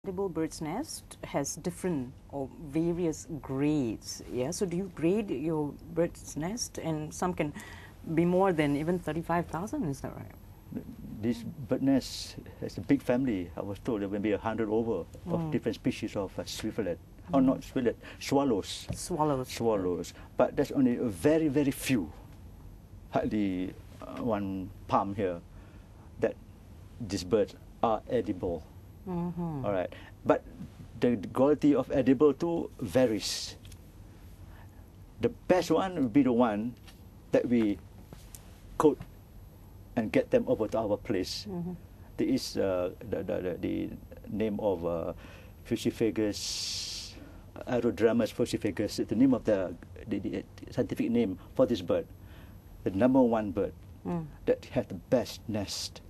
edible bird's nest has different or various grades. Yeah. So do you grade your bird's nest, and some can be more than even 35,000? Is that right? This bird nest has a big family. I was told there will be 100 over of different species of swiftlet. Oh, not swiftlet, swallows. Swallows. But there's only a very, very few, hardly one palm here, that these birds are edible. All right. But the quality of edible too varies. The best one would be the one that we coat and get them over to our place. There is the name of Fuchiphagus, Aerodromus fuchiphagus, the name of the scientific name for this bird, the #1 bird that has the best nest.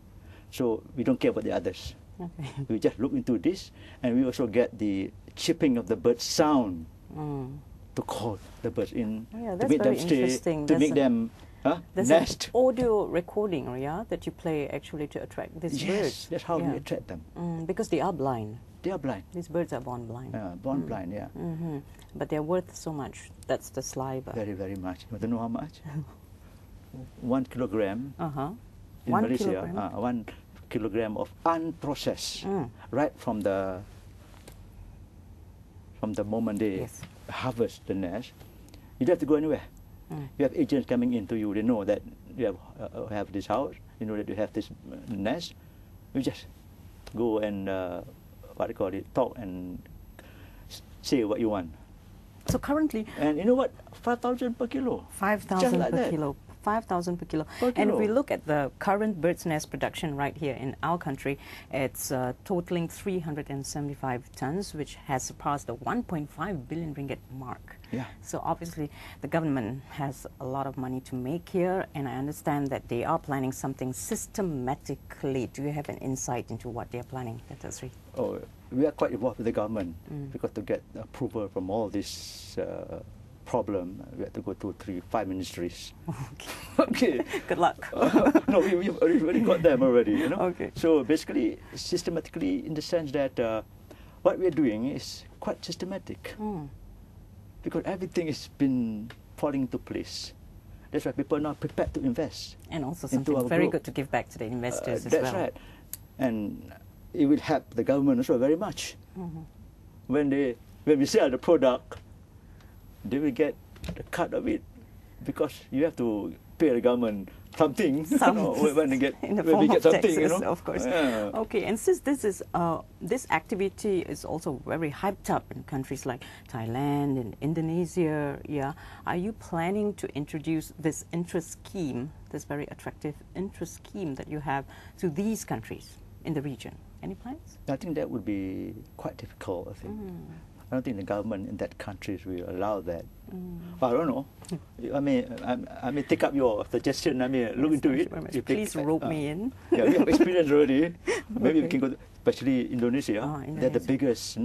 So we don't care about the others. We just look into this, and we also get the chipping of the bird sound to call the birds in, to make them stay, to make them there's nest. An audio recording, that you play actually to attract these birds. Yes, that's how we attract them. Because they are blind. They are blind. These birds are born blind. Born blind, yeah. But they're worth so much. That's the saliva. Very, very much. You want to know how much? 1 kilogram in 1 Malaysia. kilogram? 1 kilogram of unprocessed, right from the moment they harvest the nest. You don't have to go anywhere. You have agents coming in to you. They know that you have this house. You know that you have this nest. You just go and talk and say what you want. So currently, and you know what? 5,000 per kilo. 5,000 per kilo. 5,000 per kilo. And if we look at the current bird's nest production right here in our country, it's totaling 375 tons, which has surpassed the 1.5 billion ringgit mark. Yeah. So obviously the government has a lot of money to make here, and I understand that they are planning something systematically. Do you have an insight into what they are planning, Dr. Sri? Oh, we are quite involved with the government because to get approval from all this problem, we have to go to 5 ministries. Okay. Good luck. No, we've already got them already. You know. Okay. So basically, systematically, in the sense that what we're doing is quite systematic, because everything has been falling into place. That's why people are now prepared to invest. And also something very good to give back to the investors as well. That's right. And it will help the government also very much. When we sell the product, they will get a cut of it, because you have to pay the government something when we get something, taxes, of course. Yeah. Okay, and since this is this activity is also very hyped up in countries like Thailand and Indonesia, are you planning to introduce this interest scheme, this very attractive interest scheme that you have, to these countries in the region? Any plans? I think that would be quite difficult, I think. I don't think the government in that country will allow that. I don't know. I may take up your suggestion. I may look into it. Please rope me in. Yeah, we have experience already. Maybe we can go to, especially Indonesia. Indonesia. They're the biggest,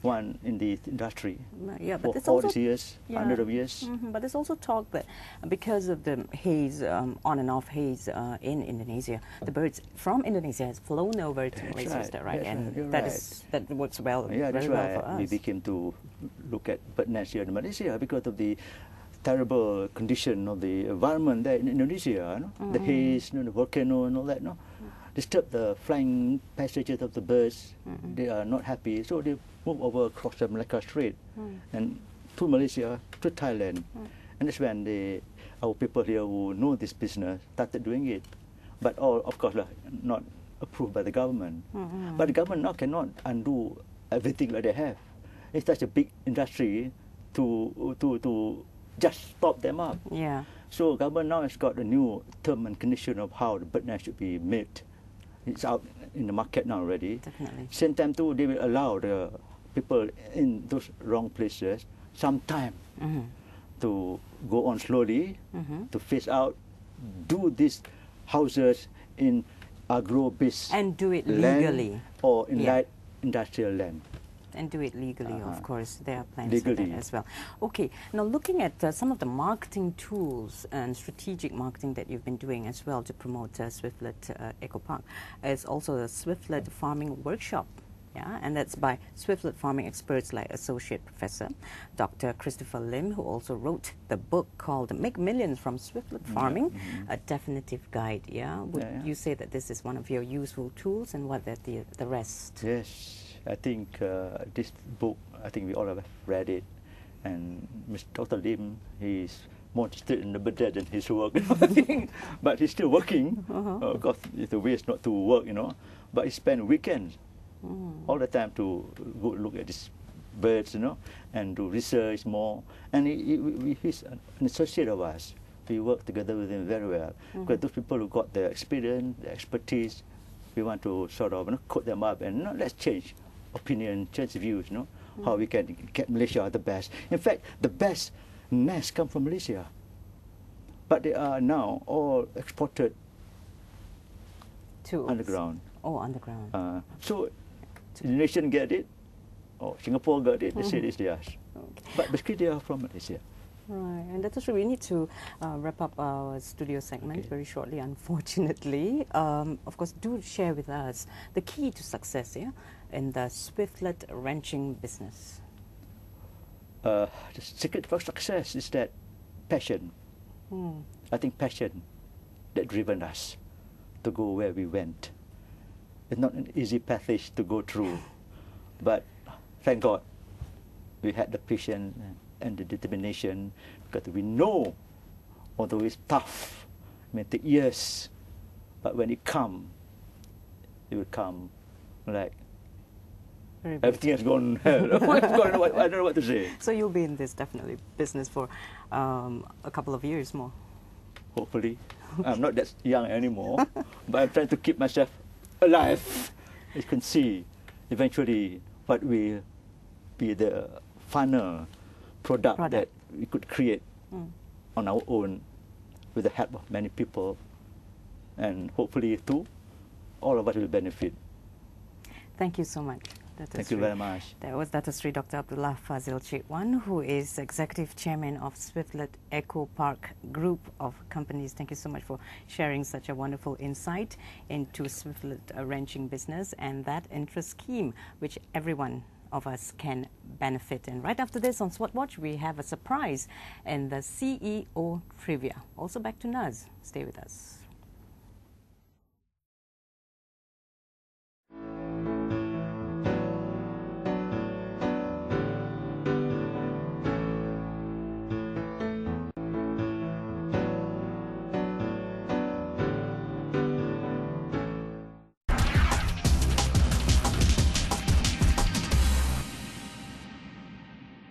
one in the industry. Yeah, but for all these years, hundreds of years. But there's also talk that because of the haze, on and off haze in Indonesia, the birds from Indonesia has flown over to Malaysia. Is that right? And that works well. Yeah, that's very well why for us. we became to look at bird nests here in Malaysia, because of the terrible condition of the environment there in Indonesia. The haze, the volcano, and all that. Disturb the flying passages of the birds. They are not happy, so they move over across the Malacca Strait and to Malaysia, to Thailand. And that's when our people here who know this business started doing it. But all, of course, not approved by the government. But the government now cannot undo everything that they have. It's such a big industry to just stop them up. Yeah. So government now has got a new term and condition of how the bird nest should be made. It's out in the market now already. Definitely. Same time too, they will allow the people in those wrong places some time to go on slowly, to phase out, do these houses in agro-based and do it land legally, or in light industrial land. And do it legally, of course. There are plans legally for that as well. Okay, now looking at some of the marketing tools and strategic marketing that you've been doing as well to promote Swiftlet Eco Park, is also the Swiftlet Farming Workshop. yeah, and that's by Swiftlet farming experts like Associate Professor Dr. Christopher Lim, who also wrote the book called Make Millions from Swiftlet Farming, a definitive guide, yeah? Would you say that this is one of your useful tools, and what are the rest? Yes, I think this book, I think we all have read it, and Mr. Dr. Lim, he's more interested in the budget than his work, I think. But he's still working, because it's a waste not to work, but he spends weekends all the time to go look at these birds, and do research more. And he's an associate of us. We work together with him very well. Because those people who got the experience, the expertise, we want to sort of coat them up and let's change opinion, change views, how we can get Malaysia the best. In fact, the best nests come from Malaysia, but they are now all exported to underground. Oh, underground. So Indonesian get it, or Singapore got it, they say it's theirs. Okay. But basically they are from Malaysia. Right, and that's true. We need to wrap up our studio segment very shortly, unfortunately. Of course, do share with us the key to success in the Swiftlet ranching business. The secret for success is that passion. I think passion that driven us to go where we went. It's not an easy passage to go through, but thank God we had the patience and the determination, because we know, although it's tough, it may take years, but when it comes, it will come like everything has gone hell. I don't know what to say. So you'll be in this definitely business for a couple of years more. Hopefully. I'm not that young anymore, but I'm trying to keep myself alive. You can see eventually what will be the final product that we could create on our own with the help of many people, and hopefully too, all of us will benefit. Thank you so much. Thank you very much. That was Dato Sri Dr. Abdullah Fazil Chikwan, who is Executive Chairman of Swiftlet Eco Park Group of Companies. Thank you so much for sharing such a wonderful insight into Swiftlet ranching business and that interest scheme, which everyone of us can benefit. And right after this on SWOTWatch, we have a surprise in the CEO Trivia. Also back to Naz. Stay with us.